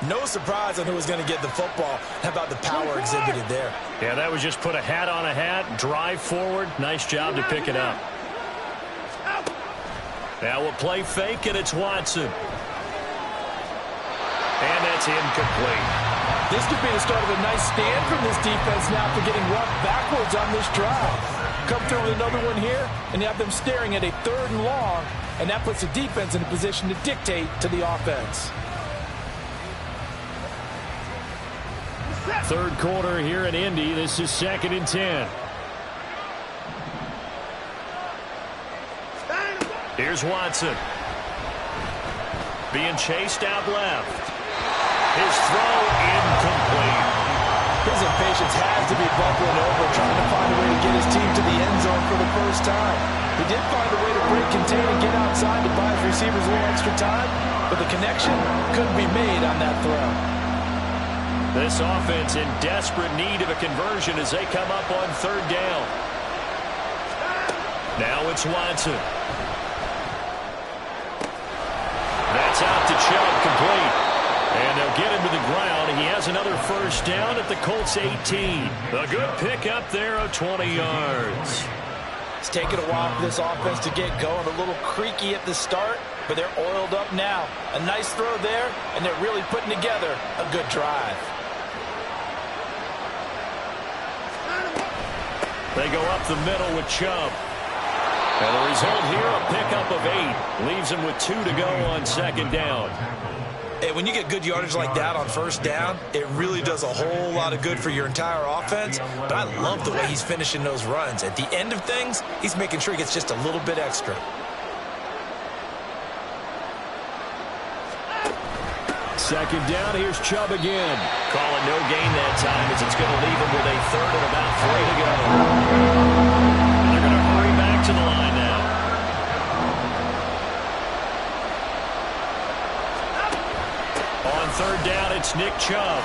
No surprise on who was going to get the football. How about the power exhibited there? Yeah, that was just put a hat on a hat, drive forward. Nice job to pick it up. Now we'll play fake, and it's Watson. And that's incomplete. This could be the start of a nice stand from this defense now for getting roughed backwards on this drive. Come through with another one here, and you have them staring at a 3rd and long, and that puts the defense in a position to dictate to the offense. Third quarter here in Indy. This is 2nd and 10. Here's Watson. Being chased out left. His throw incomplete. His impatience has to be bubbling over, trying to find a way to get his team to the end zone for the first time. He did find a way to break, contain, and get outside to buy his receivers a little extra time, but the connection couldn't be made on that throw. This offense in desperate need of a conversion as they come up on 3rd down. Now it's Watson. That's out to Chubb, complete. And they'll get him to the ground. He has another first down at the Colts 18. A good pickup there of 20 yards. It's taken a while for this offense to get going. A little creaky at the start, but they're oiled up now. A nice throw there, and they're really putting together a good drive. They go up the middle with Chubb. And the result here, a pickup of 8. Leaves him with 2 to go on 2nd down. Hey, when you get good yardage like that on 1st down, it really does a whole lot of good for your entire offense. But I love the way he's finishing those runs. At the end of things, he's making sure he gets just a little bit extra. Second down, here's Chubb again. Call it no gain that time as it's going to leave him with a 3rd and about 3 to go. And they're going to hurry back to the line now. On 3rd down, it's Nick Chubb.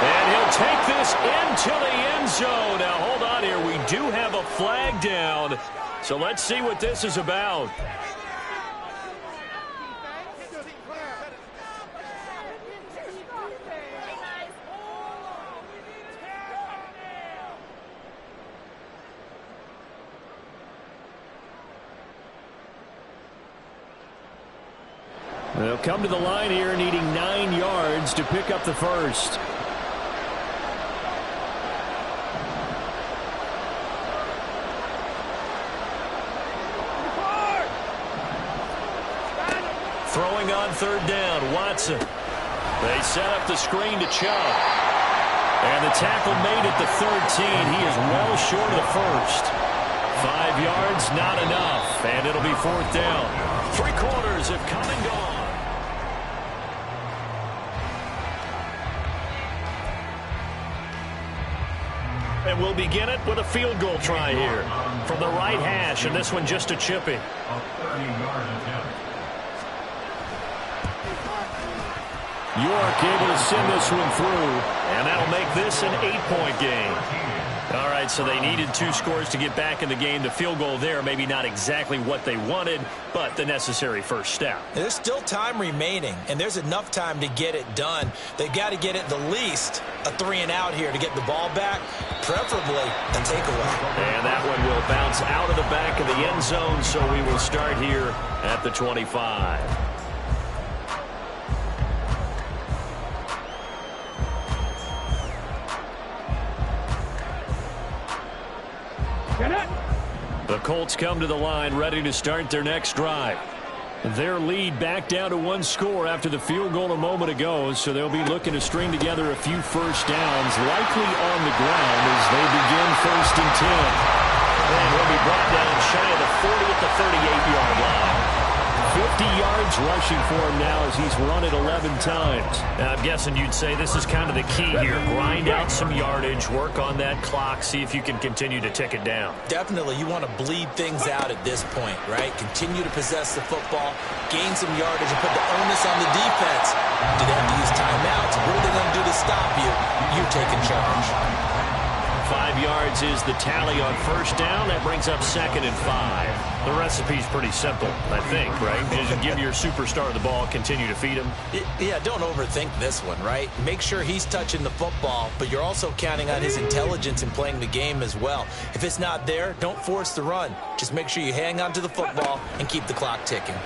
And he'll take this into the end zone. Now, hold on here. We do have a flag down. So let's see what this is about. They'll come to the line here needing 9 yards to pick up the first. Throwing on 3rd down, Watson. They set up the screen to Chubb. And the tackle made at the 13. He is well short of the first. 5 yards, not enough. And it'll be 4th down. 3 quarters have come and gone. And we'll begin it with a field goal try here from the right hash, and this one just a chipping. York able to send this one through, and that'll make this an 8-point game. All right, so they needed 2 scores to get back in the game. The field goal there, maybe not exactly what they wanted, but the necessary first step. There's still time remaining, and there's enough time to get it done. They've got to get at the least a 3-and-out here to get the ball back, preferably a takeaway. And that one will bounce out of the back of the end zone, so we will start here at the 25. The Colts come to the line ready to start their next drive. Their lead back down to 1 score after the field goal a moment ago, so they'll be looking to string together a few first downs, likely on the ground as they begin 1st and 10. And he'll be brought down shy of the 40 at the 38-yard line. 50 yards rushing for him now as he's run it 11 times. Now, I'm guessing you'd say this is kind of the key here. Grind out some yardage, work on that clock, see if you can continue to tick it down. Definitely, you want to bleed things out at this point, right? Continue to possess the football, gain some yardage, and put the onus on the defense. Do they have to use timeouts? What are they going to do to stop you? You're taking charge. 5 yards is the tally on first down. That brings up 2nd and 5. The recipe's pretty simple, I think, right? Just give your superstar the ball, continue to feed him. Yeah, don't overthink this one, right? Make sure he's touching the football, but you're also counting on his intelligence in playing the game as well. If it's not there, don't force the run. Just make sure you hang on to the football and keep the clock ticking.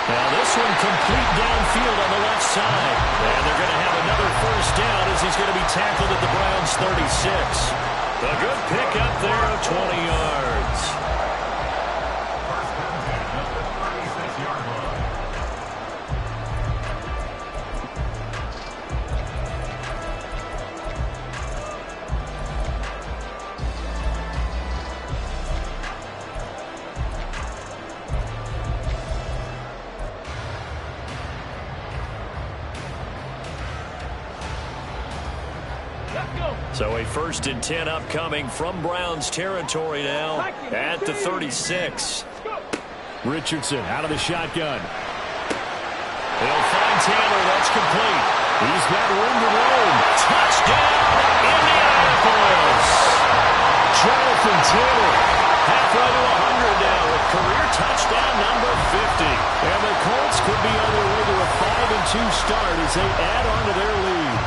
Now this one complete downfield on the left side. And they're going to have another first down as he's going to be tackled at the Browns 36. A good pick up there of 20 yards. So a 1st and 10 upcoming from Browns territory now at the 36. Richardson out of the shotgun. They'll find Taylor. That's complete. He's got room to roam. Touchdown, Indianapolis. Jonathan Taylor halfway to 100 now with career touchdown number 50. And the Colts could be on their way to a 5-2 start as they add on to their lead.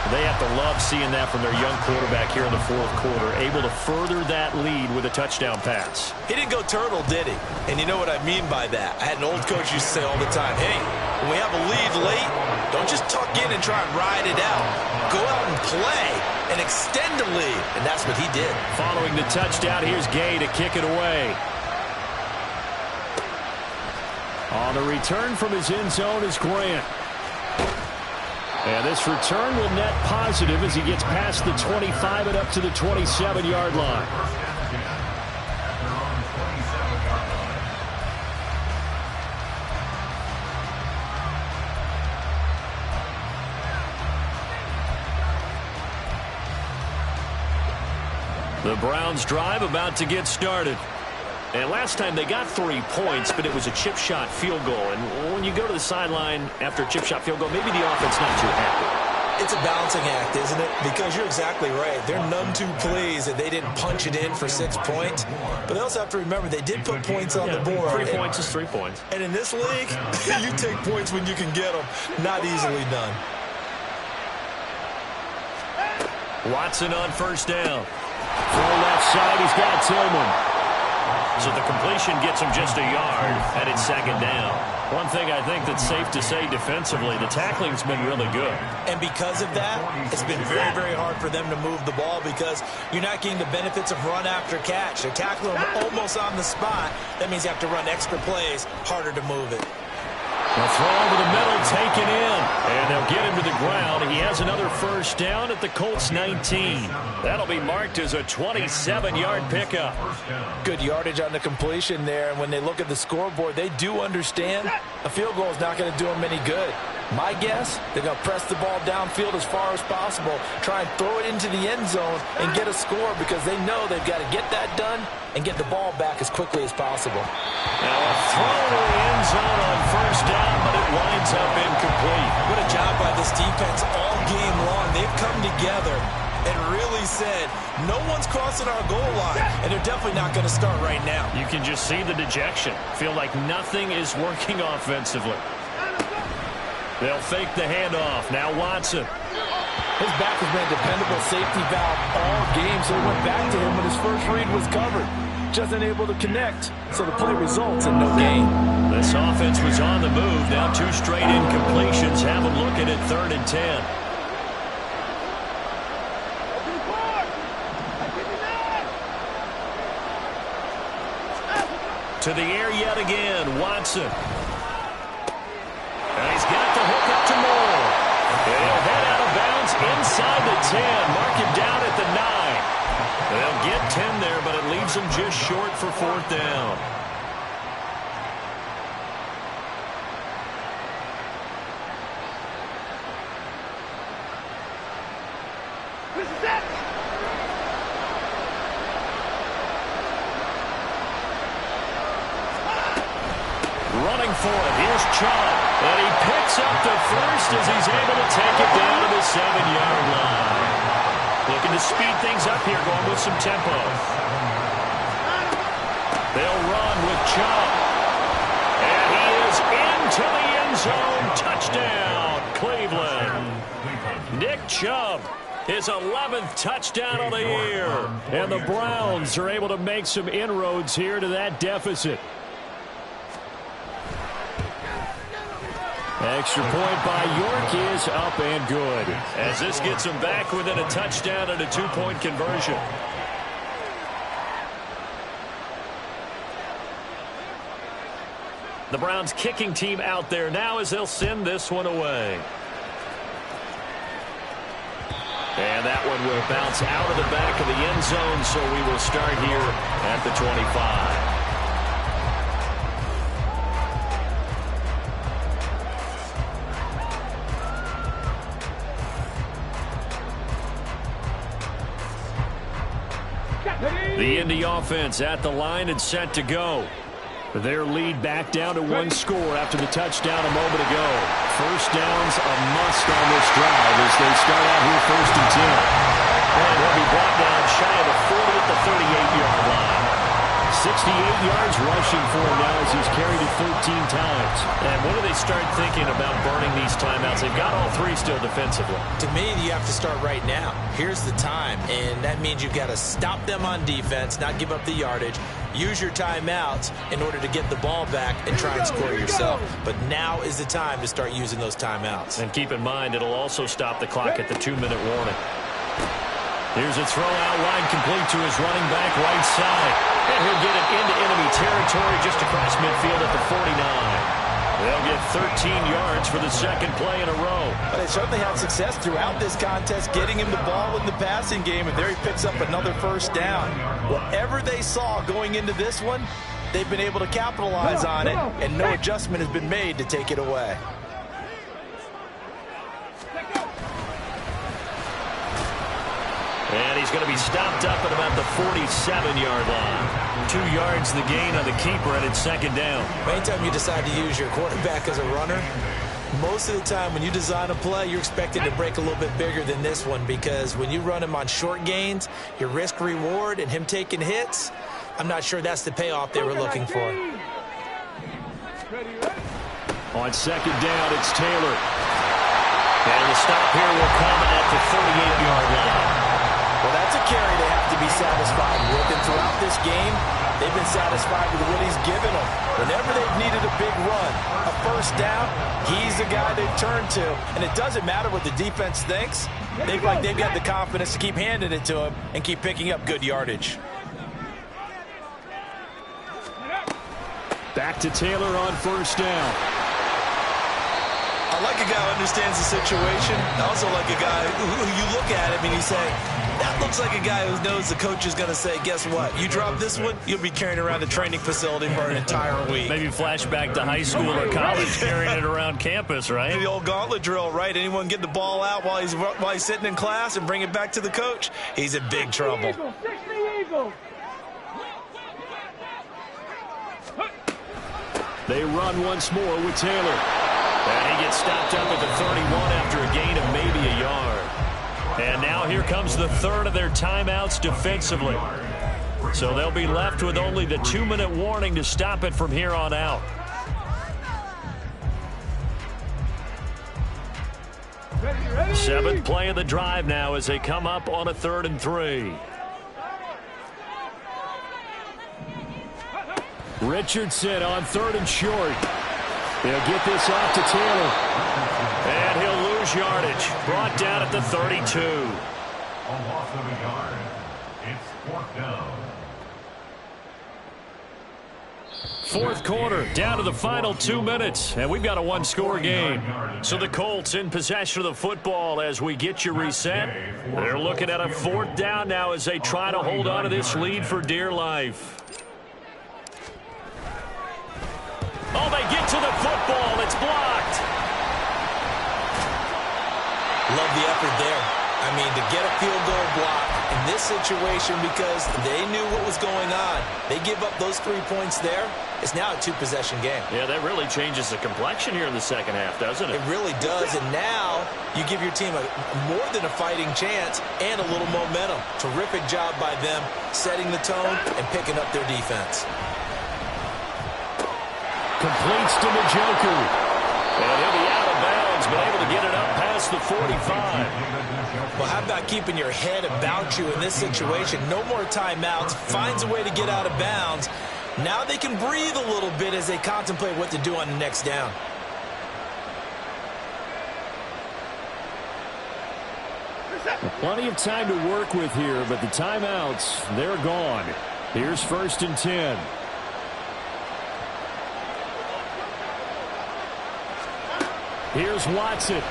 They have to love seeing that from their young quarterback here in the 4th quarter, able to further that lead with a touchdown pass. He didn't go turtle, did he? And you know what I mean by that. I had an old coach used to say all the time, hey, when we have a lead late, don't just tuck in and try and ride it out. Go out and play and extend the lead. And that's what he did. Following the touchdown, here's Gay to kick it away. On the return from his end zone is Grant. And this return will net positive as he gets past the 25 and up to the 27-yard line. The Browns drive about to get started. And last time they got 3 points, but it was a chip shot field goal. And when you go to the sideline after a chip shot field goal, maybe the offense not too happy. It's a balancing act, isn't it? Because you're exactly right. They're none too pleased that they didn't punch it in for 6 points. But they also have to remember they did put points on the board. 3 points is 3 points. And in this league, you take points when you can get them. Not easily done. Watson on first down. Full left side, he's got Tillman. So the completion gets him just a yard, and it's 2nd down. One thing I think that's safe to say defensively, the tackling's been really good. And because of that, it's been very, very hard for them to move the ball because you're not getting the benefits of run after catch. They're tackling them almost on the spot. That means you have to run extra plays, harder to move it. The throw over the middle, taken in. And they'll get him to the ground. He has another first down at the Colts 19. That'll be marked as a 27-yard pickup. Good yardage on the completion there. And when they look at the scoreboard, they do understand a field goal is not going to do them any good. My guess, they're going to press the ball downfield as far as possible, try and throw it into the end zone and get a score because they know they've got to get that done and get the ball back as quickly as possible. Now a throw to the end zone on first down, but it winds up incomplete. What a job by defense all game long. They've come together and really said, no one's crossing our goal line, and they're definitely not going to start right now. You can just see the dejection. Feel like nothing is working offensively. They'll fake the handoff. Now Watson. His back has been a dependable safety valve all game, so he went back to him when his first read was covered. Just unable to connect, so the play results in no gain. This offense was on the move. Now 2 straight incompletions have them looking at 3rd and 10. To the air yet again, Watson. And he's got the hook up to Moore. They'll head out of bounds inside the 10. Mark him down at the 9. They'll get 10 there, but it leaves them just short for 4th down. Running for it. Here's Chubb. And he picks up the first as he's able to take it down to the 7-yard line. Looking to speed things up here, going with some tempo. They'll run with Chubb. And he is into the end zone. Touchdown, Cleveland. Nick Chubb, his 11th touchdown of the year. And the Browns are able to make some inroads here to that deficit. Extra point by York is up and good, as this gets them back within a touchdown and a 2-point conversion. The Browns kicking team out there now as they'll send this one away. And that one will bounce out of the back of the end zone, so we will start here at the 25. The Indy offense at the line and set to go. Their lead back down to 1 score after the touchdown a moment ago. First down's a must on this drive as they start out here 1st and 10. And he'll be brought down shy of the 40 at the 38-yard line. 68 yards rushing for him now as he's carried it 13 times. And when do they start thinking about burning these timeouts? They've got all 3 still defensively. To me, you have to start right now. Here's the time, and that means you've got to stop them on defense, not give up the yardage, use your timeouts in order to get the ball back and try and score yourself. But now is the time to start using those timeouts. And keep in mind, it'll also stop the clock at the 2-minute warning. Here's a throw out line complete to his running back right side. And he'll get it into enemy territory just across midfield at the 49. They'll get 13 yards for the 2nd play in a row. But they certainly had success throughout this contest, getting him the ball in the passing game, and there he picks up another 1st down. Whatever they saw going into this one, they've been able to capitalize on it, and no adjustment has been made to take it away. And he's going to be stopped up at about the 47-yard line. 2 yards the gain on the keeper, and it's 2nd down. Anytime you decide to use your quarterback as a runner, most of the time when you design a play, you're expected to break a little bit bigger than this one, because when you run him on short gains, your risk-reward and him taking hits, I'm not sure that's the payoff they were looking for. On 2nd down, it's Taylor. And the stop here will come at the 38-yard line. Well, that's a carry they have to be satisfied with. And throughout this game, they've been satisfied with what he's given them. Whenever they've needed a big run, a 1st down, he's the guy they've turned to. And it doesn't matter what the defense thinks. They've got the confidence to keep handing it to him and keep picking up good yardage. Back to Taylor on 1st down. I like a guy who understands the situation. I also like a guy who you look at him and you say, that looks like a guy who knows the coach is going to say, guess what? You drop this one, you'll be carrying around the training facility for an entire week. Maybe flashback to high school or college, carrying it around campus, right? The old gauntlet drill, right? Anyone get the ball out while he's sitting in class and bring it back to the coach? He's in big trouble. They run once more with Taylor. And he gets stopped up at the 31 after a gain of maybe a yard. And now here comes the third of their timeouts defensively. So they'll be left with only the 2-minute warning to stop it from here on out. Seventh play of the drive now as they come up on a 3rd and 3. Richardson on 3rd and short. They'll get this off to Taylor. And he'll lose yardage. Brought down at the 32. A loss of a yard. It's 4th down. Fourth quarter, down to the final 2 minutes, and we've got a one-score game. So the Colts in possession of the football as we get you reset. They're looking at a 4th down now as they try to hold on to this lead for dear life. Oh, they get to the football. It's blocked. Love the effort there. I mean, to get a field goal block in this situation because they knew what was going on. They give up those 3 points there. It's now a 2-possession game. Yeah, that really changes the complexion here in the second half, doesn't it? It really does, and now you give your team more than a fighting chance and a little momentum. Terrific job by them setting the tone and picking up their defense. Completes to Njoku. And he'll be out of bounds, but able to get it up past the 45. Well, how about keeping your head about you in this situation? No more timeouts. Finds a way to get out of bounds. Now they can breathe a little bit as they contemplate what to do on the next down. Plenty of time to work with here, but the timeouts, they're gone. Here's 1st and 10. Here's Watson.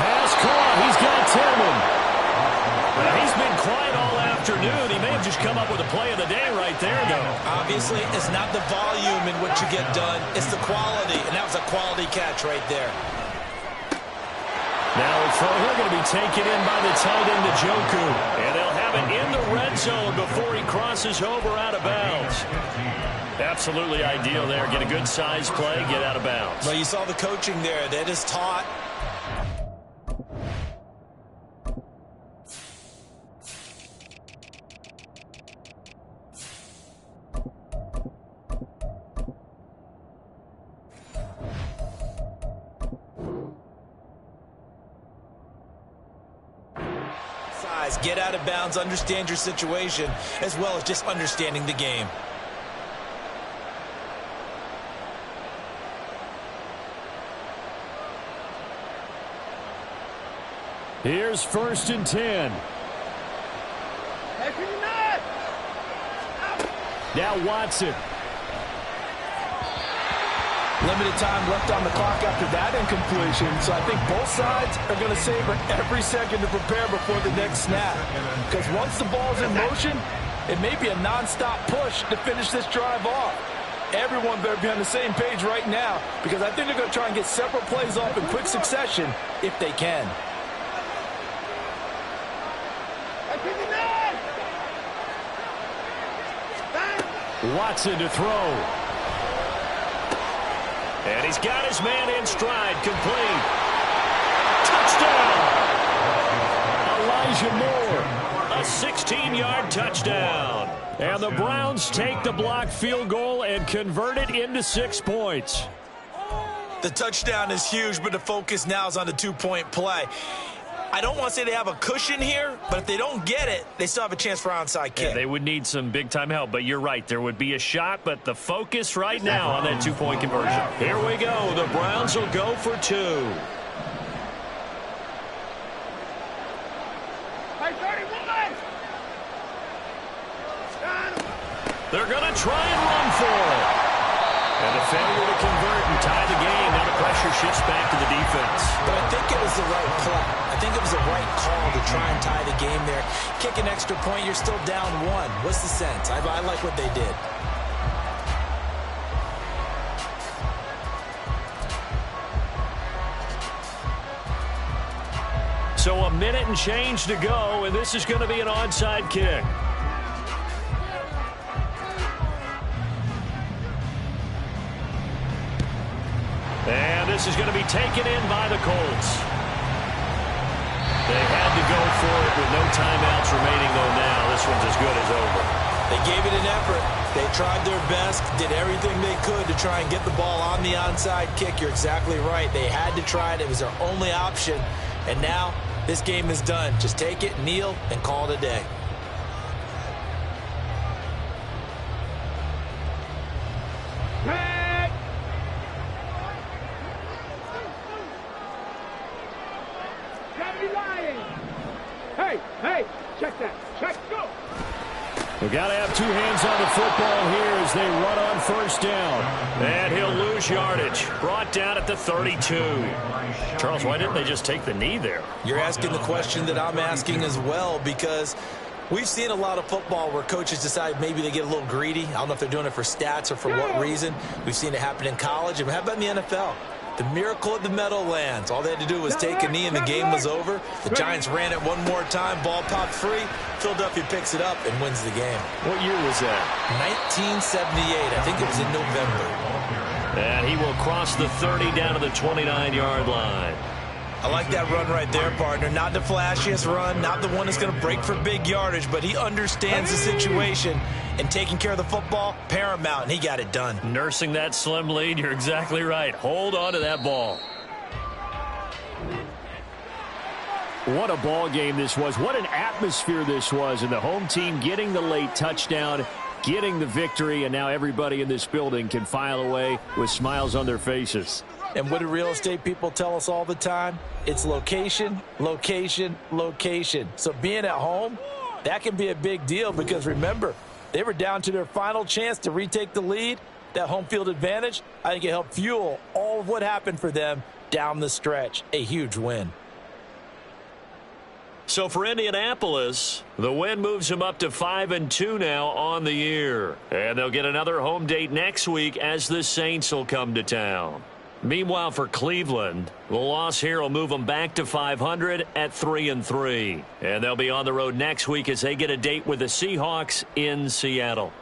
Pass caught. He's got Tillman. Well, he's been quiet all afternoon. He may have just come up with a play of the day right there, though. Obviously, it's not the volume in what you get done. It's the quality, and that was a quality catch right there. Now he'll going to be taken in by the tight end, Njoku. And they'll have it in the red zone before he crosses over out of bounds. Absolutely ideal there. Get a good size play, get out of bounds. Well, you saw the coaching there. That is taught. Get out of bounds, understand your situation, as well as just understanding the game. Here's 1st and 10. Now Watson. Limited time left on the clock after that incompletion, so I think both sides are going to savor every second to prepare before the next snap. Because once the ball's in motion, it may be a nonstop push to finish this drive off. Everyone better be on the same page right now, because I think they're going to try and get several plays off in quick succession if they can. Watson to throw. And he's got his man in stride, complete. Touchdown! Elijah Moore. A 16-yard touchdown. And the Browns take the blocked field goal and convert it into 6 points. The touchdown is huge, but the focus now is on the 2-point play. I don't want to say they have a cushion here, but if they don't get it, they still have a chance for onside kick. Yeah, they would need some big-time help, but you're right. There would be a shot, but the focus right now on that 2-point conversion. Here we go. The Browns will go for 2. They're going to try and run for it. And a failure to convert and tie the game. Now the pressure shifts back to the defense. But I think it was the right play. I think it was the right call to try and tie the game there. Kick an extra point, you're still down 1. What's the sense? I like what they did. So a minute and change to go, and this is going to be an onside kick. This is going to be taken in by the Colts. They had to go for it with no timeouts remaining, though now. This one's as good as over. They gave it an effort. They tried their best, did everything they could to try and get the ball on the onside kick. You're exactly right. They had to try it. It was their only option. And now this game is done. Just take it, kneel, and call it a day. Hey, check that. Check, go. We've got to have two hands on the football here as they run on first down. And he'll lose yardage. Brought down at the 32. Charles, why didn't they just take the knee there? You're asking the question that I'm asking as well, because we've seen a lot of football where coaches decide maybe they get a little greedy. I don't know if they're doing it for stats or for what reason. We've seen it happen in college. And how about in the NFL? The miracle of the Meadowlands. All they had to do was take a knee and the game was over. The Giants ran it one more time. Ball popped free. Philadelphia picks it up and wins the game. What year was that? 1978. I think it was in November. And he will cross the 30 down to the 29-yard line. I like that run right there, partner. Not the flashiest run, not the one that's going to break for big yardage, but he understands the situation, and taking care of the football, paramount, and he got it done. Nursing that slim lead, you're exactly right. Hold on to that ball. What a ball game this was. What an atmosphere this was. And the home team getting the late touchdown, getting the victory, and now everybody in this building can file away with smiles on their faces. And what do real estate people tell us all the time? It's location, location, location. So being at home, that can be a big deal because, remember, they were down to their final chance to retake the lead. That home field advantage, I think it helped fuel all of what happened for them down the stretch. A huge win. So for Indianapolis, the win moves them up to 5-2 now on the year. And they'll get another home date next week as the Saints will come to town. Meanwhile, for Cleveland, the loss here will move them back to 500 at 3-3. And they'll be on the road next week as they get a date with the Seahawks in Seattle.